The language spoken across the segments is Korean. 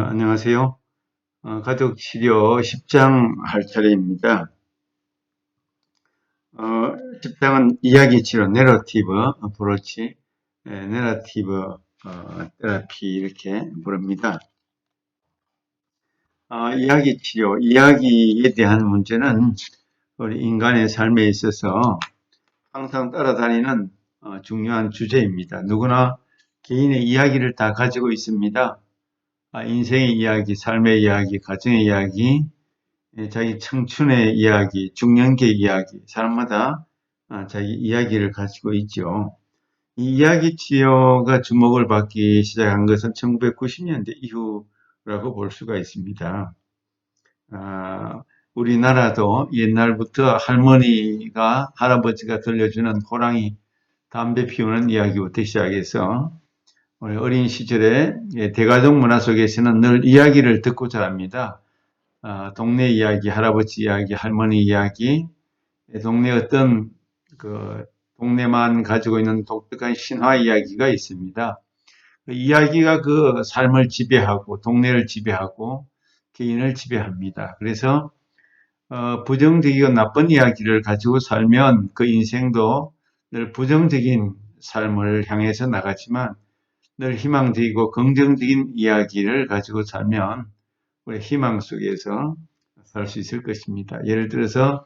안녕하세요. 가족치료 10장 할 차례입니다. 10장은 이야기치료, 내러티브 어프로치, 내러티브 테라피 이렇게 부릅니다. 이야기치료, 이야기에 대한 문제는 우리 인간의 삶에 있어서 항상 따라다니는 중요한 주제입니다. 누구나 개인의 이야기를 다 가지고 있습니다. 인생의 이야기, 삶의 이야기, 가정의 이야기, 자기 청춘의 이야기, 중년기의 이야기, 사람마다 자기 이야기를 가지고 있죠. 이 이야기 치료가 주목을 받기 시작한 것은 1990년대 이후라고 볼 수가 있습니다. 우리나라도 옛날부터 할머니가, 할아버지가 들려주는 호랑이 담배 피우는 이야기부터 시작해서 우리 어린 시절에 대가족 문화 속에서는 늘 이야기를 듣고 자랍니다. 동네 이야기, 할아버지 이야기, 할머니 이야기, 동네 어떤 그 동네만 가지고 있는 독특한 신화 이야기가 있습니다. 그 이야기가 그 삶을 지배하고 동네를 지배하고 개인을 지배합니다. 그래서 부정적이고 나쁜 이야기를 가지고 살면 그 인생도 늘 부정적인 삶을 향해서 나가지만 늘 희망적이고 긍정적인 이야기를 가지고 살면 우리 희망 속에서 살 수 있을 것입니다. 예를 들어서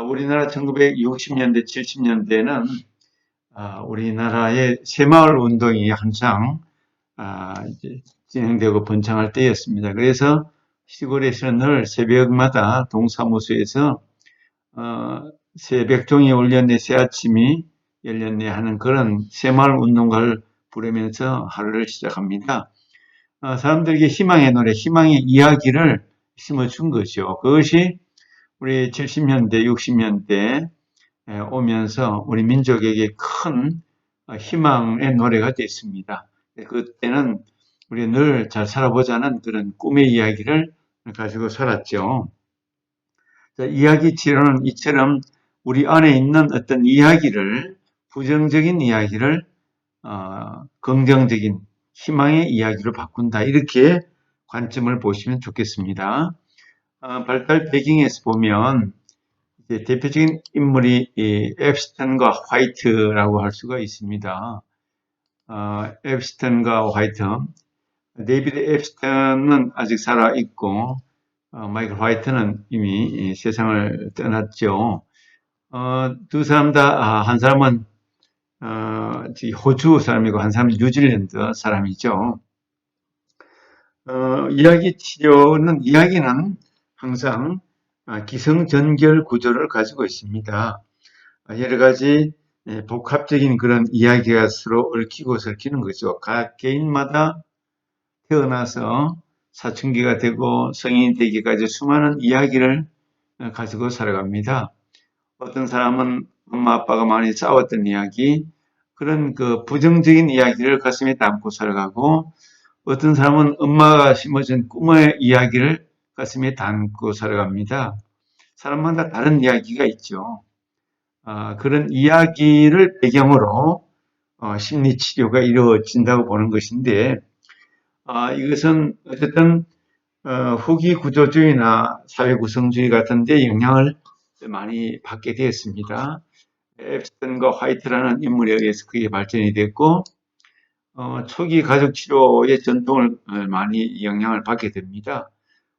우리나라 1960년대, 70년대는 우리나라의 새마을 운동이 한창 진행되고 번창할 때였습니다. 그래서 시골에서는 늘 새벽마다 동사무소에서 새벽종이 울렸네, 새아침이 열렸네 하는 그런 새마을 운동가를 부르면서 하루를 시작합니다. 사람들에게 희망의 노래, 희망의 이야기를 심어준 거죠. 그것이 우리 70년대, 60년대 오면서 우리 민족에게 큰 희망의 노래가 됐습니다. 그때는 우리 늘 잘 살아보자는 그런 꿈의 이야기를 가지고 살았죠. 이야기 치료는 이처럼 우리 안에 있는 어떤 이야기를, 부정적인 이야기를 긍정적인 희망의 이야기로 바꾼다. 이렇게 관점을 보시면 좋겠습니다. 발달 배경에서 보면 대표적인 인물이 앱스턴과 화이트라고 할 수가 있습니다. 앱스턴과 화이트, 데이비드 앱스턴은 아직 살아 있고 마이클 화이트는 이미 세상을 떠났죠. 두 사람 다 한 사람은 호주 사람이고 한 사람은 뉴질랜드 사람이죠. 이야기는 항상 기성전결 구조를 가지고 있습니다. 여러 가지 복합적인 그런 이야기가 서로 얽히고 설키는 거죠. 각 개인마다 태어나서 사춘기가 되고 성인이 되기까지 수많은 이야기를 가지고 살아갑니다. 어떤 사람은 엄마 아빠가 많이 싸웠던 이야기, 그런 그 부정적인 이야기를 가슴에 담고 살아가고, 어떤 사람은 엄마가 심어준 꿈의 이야기를 가슴에 담고 살아갑니다. 사람마다 다른 이야기가 있죠. 그런 이야기를 배경으로 심리치료가 이루어진다고 보는 것인데, 이것은 어쨌든 후기 구조주의나 사회구성주의 같은 데 영향을 많이 받게 되었습니다. 앱스턴과 화이트라는 인물에 의해서 그게 발전이 됐고, 초기 가족치료의 전통을 많이 영향을 받게 됩니다.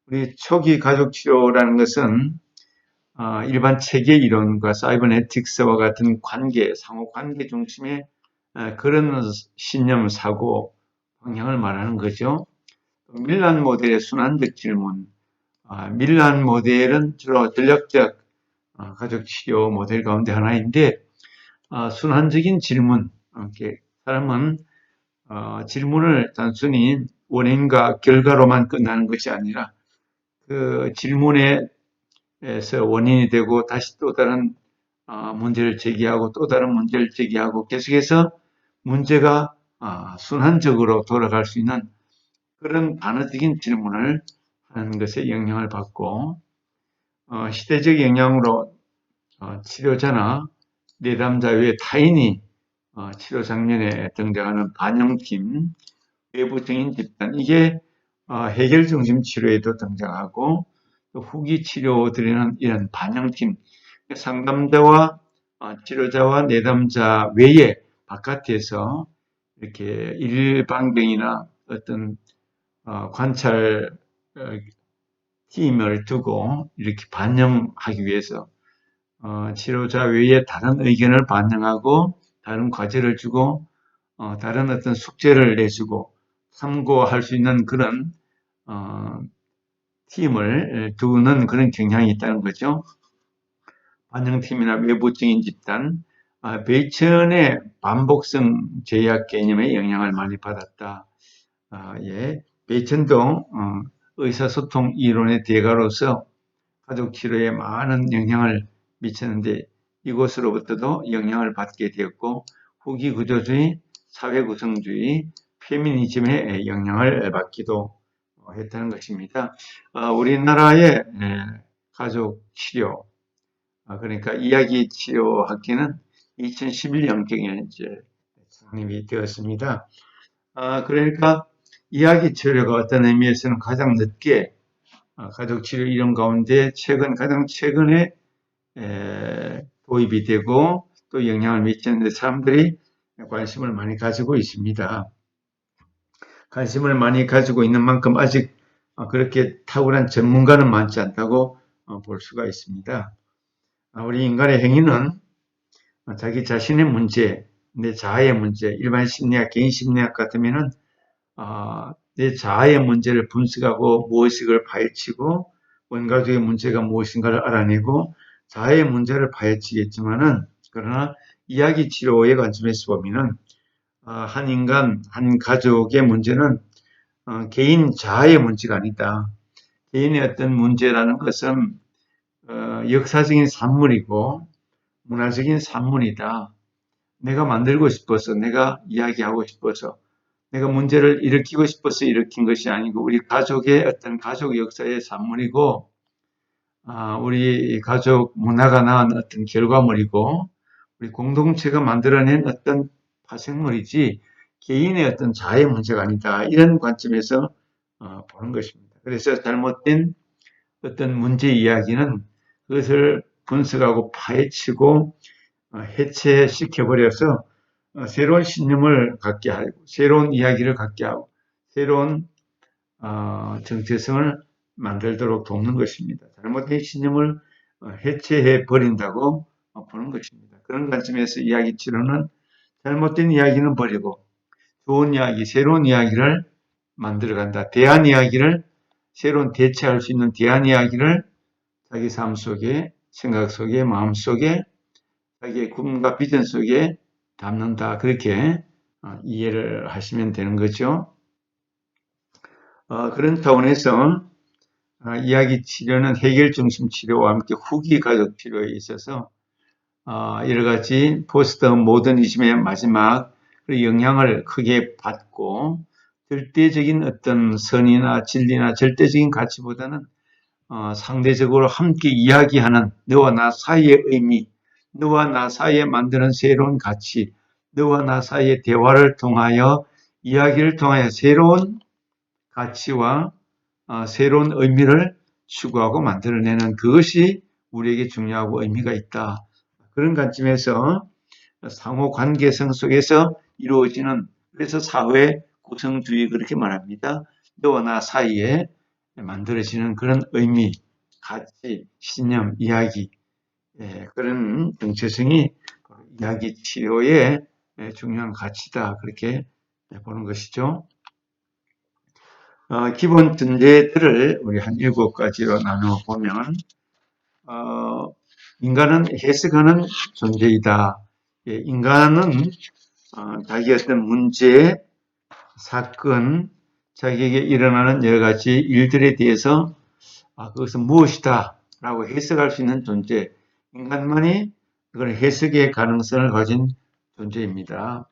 우리 초기 가족치료라는 것은 일반 체계 이론과 사이버네틱스와 같은 관계, 상호 관계 중심의 그런 신념, 사고, 방향을 말하는 거죠. 밀란 모델의 순환적 질문. 밀란 모델은 주로 전략적 가족치료 모델 가운데 하나인데, 순환적인 질문. 사람은 질문을 단순히 원인과 결과로만 끝나는 것이 아니라 그 질문에서 원인이 되고 다시 또 다른 문제를 제기하고 또 다른 문제를 제기하고 계속해서 문제가 순환적으로 돌아갈 수 있는 그런 반어적인 질문을 하는 것에 영향을 받고 시대적 영향으로 치료자나 내담자 외에 타인이 치료 장면에 등장하는 반영팀, 외부적인 집단, 이게 해결 중심 치료에도 등장하고 또 후기 치료들에는 이런 반영팀, 상담자와 치료자와 내담자 외에 바깥에서 이렇게 일방병이나 어떤 관찰 팀을 두고 이렇게 반영하기 위해서 치료자 외에 다른 의견을 반영하고 다른 과제를 주고 다른 어떤 숙제를 내주고 참고할 수 있는 그런 팀을 두는 그런 경향이 있다는 거죠. 반영팀이나 외부적인 집단, 베이천의 반복성 제약 개념의 영향을 많이 받았다. 예, 베이천도 의사소통 이론의 대가로서 가족 치료에 많은 영향을 미쳤는데 이곳으로부터도 영향을 받게 되었고 후기 구조주의, 사회 구성주의, 페미니즘의 영향을 받기도 했다는 것입니다. 우리나라의 가족 치료, 그러니까 이야기 치료학회는 2011년경에 이제 창립이 되었습니다. 그러니까 이야기 치료가 어떤 의미에서는 가장 늦게 가족 치료 이론 가운데 가장 최근에 도입이 되고 또 영향을 미치는데 사람들이 관심을 많이 가지고 있습니다. 관심을 많이 가지고 있는 만큼 아직 그렇게 탁월한 전문가는 많지 않다고 볼 수가 있습니다. 우리 인간의 행위는 자기 자신의 문제, 내 자아의 문제, 일반 심리학, 개인 심리학 같으면은 내 자아의 문제를 분석하고 무엇인가를 파헤치고 원가족의 문제가 무엇인가를 알아내고 자아의 문제를 파헤치겠지만은 그러나 이야기 치료의 관점에서 보면은 한 인간, 한 가족의 문제는 개인 자아의 문제가 아니다. 개인의 어떤 문제라는 것은 역사적인 산물이고 문화적인 산물이다. 내가 만들고 싶어서, 내가 이야기하고 싶어서, 내가 문제를 일으키고 싶어서 일으킨 것이 아니고 우리 가족의 어떤 가족 역사의 산물이고 우리 가족 문화가 낳은 어떤 결과물이고 우리 공동체가 만들어낸 어떤 파생물이지 개인의 어떤 자아의 문제가 아니다. 이런 관점에서 보는 것입니다. 그래서 잘못된 어떤 문제 이야기는 그것을 분석하고 파헤치고 해체시켜버려서 새로운 신념을 갖게 하고 새로운 이야기를 갖게 하고 새로운 정체성을 만들도록 돕는 것입니다. 잘못된 신념을 해체해 버린다고 보는 것입니다. 그런 관점에서 이야기 치료는 잘못된 이야기는 버리고 좋은 이야기, 새로운 이야기를 만들어간다. 대안 이야기를 새로운 대체할 수 있는 대안 이야기를 자기 삶 속에, 생각 속에, 마음 속에, 자기의 꿈과 비전 속에 담는다. 그렇게 이해를 하시면 되는 거죠. 그런 차원에서 이야기 치료는 해결 중심 치료와 함께 후기 가족 치료에 있어서 여러 가지 포스트 모더니즘의 마지막 영향을 크게 받고 절대적인 어떤 선이나 진리나 절대적인 가치보다는 상대적으로 함께 이야기하는 너와 나 사이의 의미, 너와 나 사이에 만드는 새로운 가치, 너와 나 사이의 대화를 통하여 이야기를 통하여 새로운 가치와 새로운 의미를 추구하고 만들어내는 그것이 우리에게 중요하고 의미가 있다. 그런 관점에서 상호 관계성 속에서 이루어지는 그래서 사회 구성주의 그렇게 말합니다. 너와 나 사이에 만들어지는 그런 의미, 가치, 신념, 이야기 그런 정체성이 이야기 치료의 중요한 가치다 그렇게 보는 것이죠. 기본 전제들을 우리 한 7가지로 나누어 보면 인간은 해석하는 존재이다. 인간은 자기 어떤 문제, 사건, 자기에게 일어나는 여러 가지 일들에 대해서 그것은 무엇이다 라고 해석할 수 있는 존재. 인간만이 그런 해석의 가능성을 가진 존재입니다.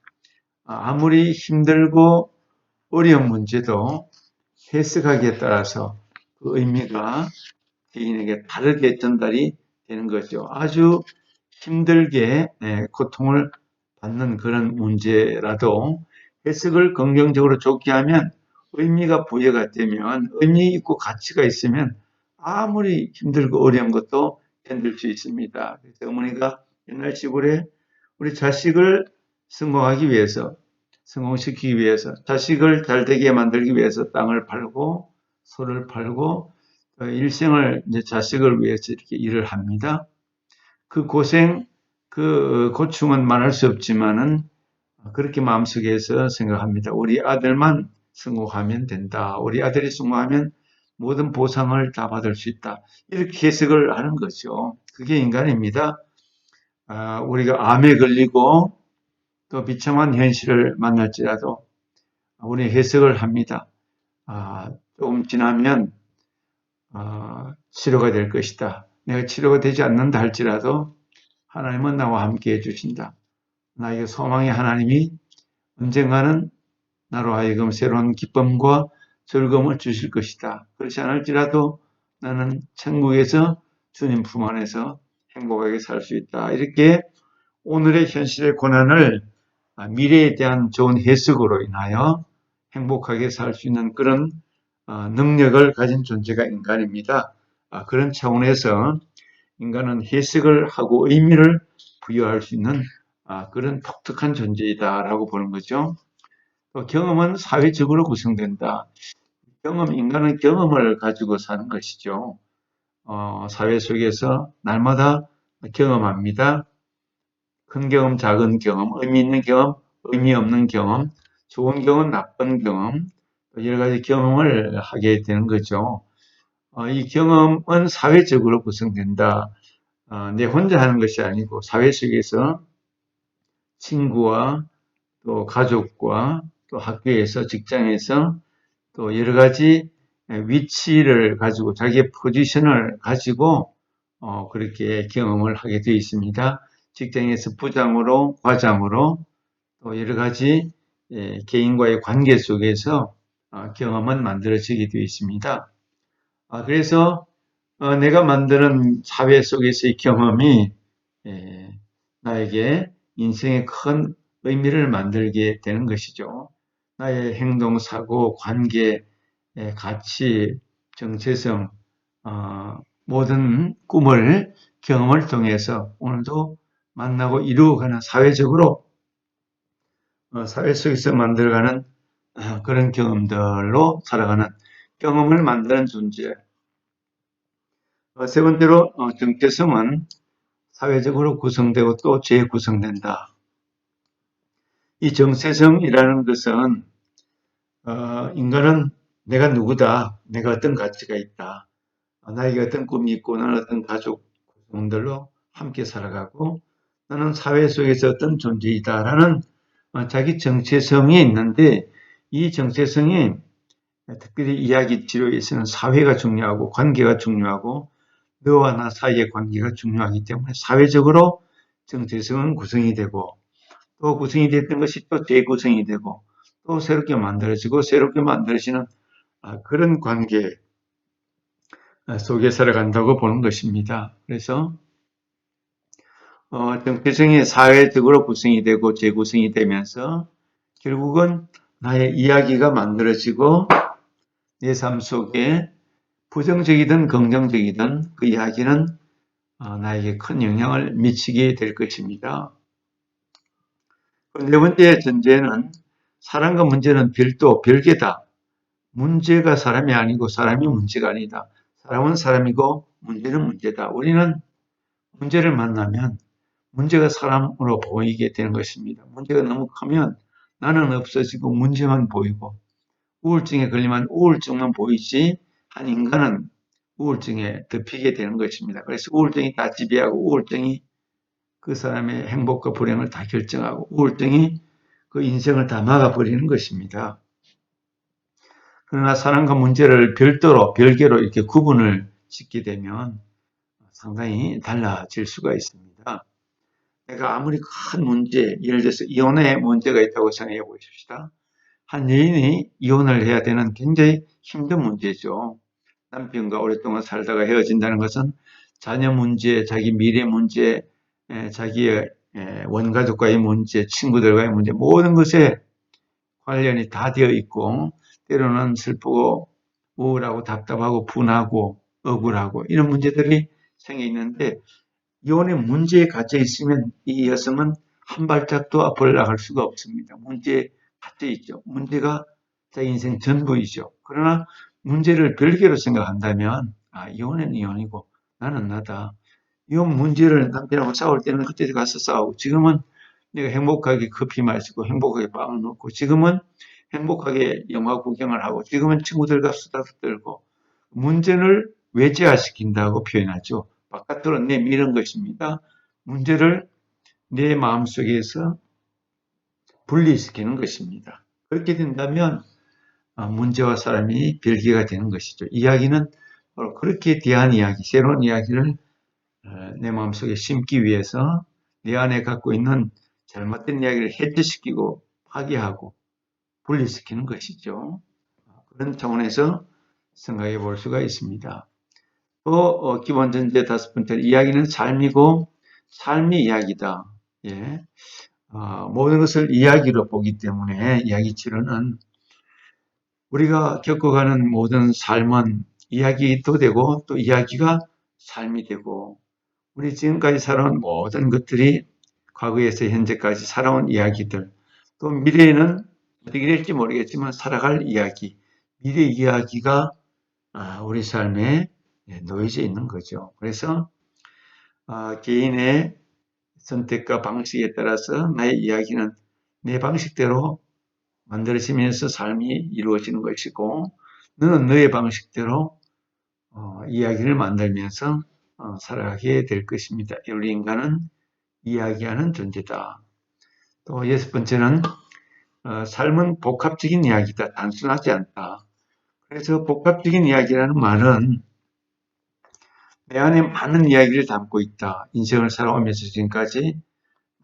아무리 힘들고 어려운 문제도 해석하기에 따라서 그 의미가 개인에게 다르게 전달이 되는 거죠. 아주 힘들게 고통을 받는 그런 문제라도 해석을 긍정적으로 좋게 하면 의미가 부여가 되면, 의미 있고 가치가 있으면 아무리 힘들고 어려운 것도 견딜 수 있습니다. 그래서 어머니가 옛날 시골에 우리 자식을 성공하기 위해서, 성공시키기 위해서, 자식을 잘 되게 만들기 위해서 땅을 팔고, 소를 팔고, 일생을 이제 자식을 위해서 이렇게 일을 합니다. 그 고생, 그 고충은 말할 수 없지만은 그렇게 마음속에서 생각합니다. 우리 아들만 성공하면 된다. 우리 아들이 성공하면 모든 보상을 다 받을 수 있다. 이렇게 해석을 하는 거죠. 그게 인간입니다. 우리가 암에 걸리고 또 비참한 현실을 만날지라도 우리 해석을 합니다. 조금 지나면 치료가 될 것이다. 내가 치료가 되지 않는다 할지라도 하나님은 나와 함께 해주신다. 나에게 소망의 하나님이 언젠가는 나로 하여금 새로운 기쁨과 즐거움을 주실 것이다. 그렇지 않을지라도 나는 천국에서 주님 품 안에서 행복하게 살 수 있다. 이렇게 오늘의 현실의 고난을 미래에 대한 좋은 해석으로 인하여 행복하게 살 수 있는 그런 능력을 가진 존재가 인간입니다. 그런 차원에서 인간은 해석을 하고 의미를 부여할 수 있는 그런 독특한 존재이다라고 보는 거죠. 또 경험은 사회적으로 구성된다. 인간은 경험을 가지고 사는 것이죠. 사회 속에서 날마다 경험합니다. 큰 경험, 작은 경험, 의미 있는 경험, 의미 없는 경험, 좋은 경험, 나쁜 경험, 여러 가지 경험을 하게 되는 거죠. 이 경험은 사회적으로 구성된다. 내 혼자 하는 것이 아니고 사회 속에서 친구와 또 가족과 또 학교에서 직장에서 또 여러 가지 위치를 가지고 자기의 포지션을 가지고 그렇게 경험을 하게 되어 있습니다. 직장에서 부장으로 과장으로 또 여러 가지 개인과의 관계 속에서 경험은 만들어지게 되어 있습니다. 그래서 내가 만드는 사회 속에서의 경험이 나에게 인생의 큰 의미를 만들게 되는 것이죠. 나의 행동, 사고, 관계, 가치, 정체성, 모든 꿈을 경험을 통해서 오늘도 만나고 이루어가는 사회적으로 사회 속에서 만들어가는 그런 경험들로 살아가는 경험을 만드는 존재. 세 번째로 정체성은 사회적으로 구성되고 또 재구성된다. 이 정체성이라는 것은 인간은 내가 누구다, 내가 어떤 가치가 있다, 나에게 어떤 꿈이 있고 나는 어떤 가족 구성원들로 함께 살아가고 나는 사회 속에서 어떤 존재이다라는 자기 정체성이 있는데 이 정체성이 특별히 이야기 치료에서는 사회가 중요하고 관계가 중요하고 너와 나 사이의 관계가 중요하기 때문에 사회적으로 정체성은 구성이 되고 또 구성이 됐던 것이 또 재구성이 되고 또 새롭게 만들어지고 새롭게 만들어지는 그런 관계 속에 살아간다고 보는 것입니다. 그래서 정체성이 사회적으로 구성이 되고 재구성이 되면서 결국은 나의 이야기가 만들어지고 내 삶 속에 부정적이든 긍정적이든 그 이야기는 나에게 큰 영향을 미치게 될 것입니다. 네 번째 전제는 사람과 문제는 별개다. 문제가 사람이 아니고 사람이 문제가 아니다. 사람은 사람이고 문제는 문제다. 우리는 문제를 만나면 문제가 사람으로 보이게 되는 것입니다. 문제가 너무 크면 나는 없어지고 문제만 보이고 우울증에 걸리면 우울증만 보이지 한 인간은 우울증에 덮이게 되는 것입니다. 그래서 우울증이 다 지배하고 우울증이 그 사람의 행복과 불행을 다 결정하고 우울증이 그 인생을 다 막아버리는 것입니다. 그러나 사람과 문제를 별개로 이렇게 구분을 짓게 되면 상당히 달라질 수가 있습니다. 내가 아무리 큰 문제, 예를 들어서 이혼의 문제가 있다고 생각해 보십시다. 한 여인이 이혼을 해야 되는 굉장히 힘든 문제죠. 남편과 오랫동안 살다가 헤어진다는 것은 자녀 문제, 자기 미래 문제, 자기의 원가족과의 문제, 친구들과의 문제, 모든 것에 관련이 다 되어 있고 때로는 슬프고 우울하고 답답하고 분하고 억울하고 이런 문제들이 생겨 있는데 이혼의 문제에 갇혀 있으면 이 여성은 한 발짝도 앞을 나갈 수가 없습니다. 문제에 갇혀 있죠. 문제가 자기 인생 전부이죠. 그러나 문제를 별개로 생각한다면 이혼은 이혼이고 나는 나다. 이혼 문제를 남편하고 싸울 때는 그때 가서 싸우고 지금은 내가 행복하게 커피 마시고 행복하게 빵을 먹고 지금은 행복하게 영화 구경을 하고 지금은 친구들과 수다 떨고 문제를 외제화시킨다고 표현하죠. 바깥으로 내미는 것입니다. 문제를 내 마음속에서 분리시키는 것입니다. 그렇게 된다면 문제와 사람이 별개가 되는 것이죠. 이야기는 바로 그렇게 대한 이야기, 새로운 이야기를 내 마음속에 심기 위해서 내 안에 갖고 있는 잘못된 이야기를 해체시키고 파괴하고 분리시키는 것이죠. 그런 차원에서 생각해 볼 수가 있습니다. 또 기본 전제 다섯 번째 이야기는 삶이고 삶이 이야기다. 예. 모든 것을 이야기로 보기 때문에 이야기 치료는 우리가 겪어가는 모든 삶은 이야기도 되고 또 이야기가 삶이 되고 우리 지금까지 살아온 모든 것들이 과거에서 현재까지 살아온 이야기들 또 미래에는 어떻게 될지 모르겠지만 살아갈 이야기 미래 이야기가 우리 삶에 놓여져 있는 거죠. 그래서 개인의 선택과 방식에 따라서 나의 이야기는 내 방식대로 만들어지면서 삶이 이루어지는 것이고 너는 너의 방식대로 이야기를 만들면서 살아가게 될 것입니다. 우리 인간은 이야기하는 존재다. 또 여섯 번째는 삶은 복합적인 이야기다. 단순하지 않다. 그래서 복합적인 이야기라는 말은 내 안에 많은 이야기를 담고 있다. 인생을 살아오면서 지금까지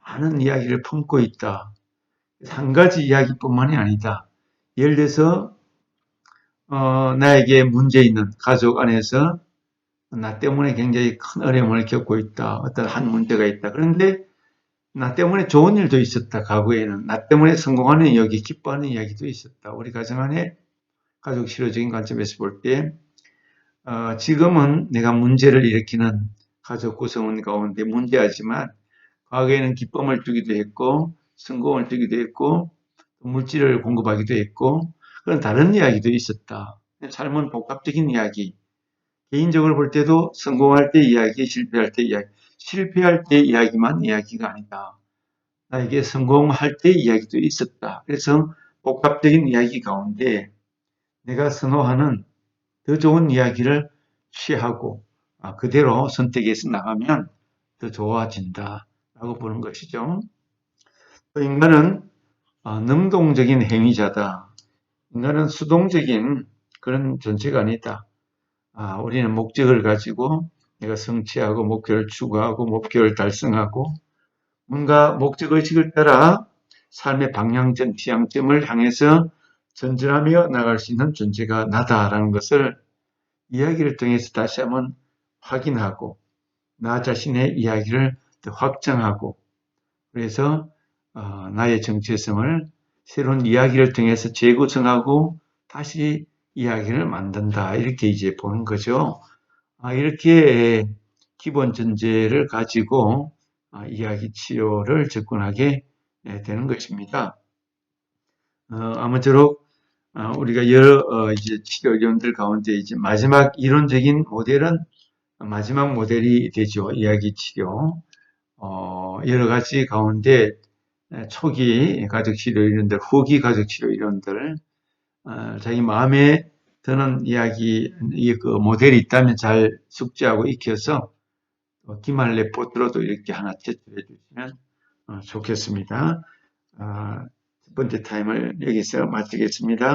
많은 이야기를 품고 있다. 한 가지 이야기뿐만이 아니다. 예를 들어서 나에게 문제 있는 가족 안에서 나 때문에 굉장히 큰 어려움을 겪고 있다. 어떤 한 문제가 있다. 그런데 나 때문에 좋은 일도 있었다. 과거에는 나 때문에 성공하는 여기 기뻐하는 이야기도 있었다. 우리 가정 안에 가족 실효적인 관점에서 볼 때 지금은 내가 문제를 일으키는 가족 구성원 가운데 문제하지만 과거에는 기쁨을 주기도 했고 성공을 주기도 했고 물질을 공급하기도 했고 그런 다른 이야기도 있었다. 삶은 복합적인 이야기. 개인적으로 볼 때도 성공할 때 이야기, 실패할 때 이야기. 실패할 때 이야기만 이야기가 아니다. 나에게 성공할 때 이야기도 있었다. 그래서 복합적인 이야기 가운데 내가 선호하는 더 좋은 이야기를 취하고 그대로 선택해서 나가면 더 좋아진다 라고 보는 것이죠. 또 인간은 능동적인 행위자다. 인간은 수동적인 그런 존재가 아니다. 우리는 목적을 가지고 내가 성취하고 목표를 추구하고 목표를 달성하고 뭔가 목적의식을 따라 삶의 방향점, 지향점을 향해서 전진하며 나갈 수 있는 존재가 나다라는 것을 이야기를 통해서 다시 한번 확인하고 나 자신의 이야기를 더 확장하고 그래서 나의 정체성을 새로운 이야기를 통해서 재구성하고 다시 이야기를 만든다. 이렇게 이제 보는 거죠. 이렇게 기본 전제를 가지고 이야기 치료를 접근하게 되는 것입니다. 아무쪼록 우리가 여러 이제 치료 이론들 가운데 이제 마지막 이론적인 모델은 마지막 모델이 되죠. 이야기 치료. 여러 가지 가운데 초기 가족 치료 이론들, 후기 가족 치료 이론들, 자기 마음에 드는 이야기, 그 모델이 있다면 잘 숙지하고 익혀서 기말 레포트로도 이렇게 하나 제출해 주시면 좋겠습니다. 첫 번째 타임을 여기서 마치겠습니다.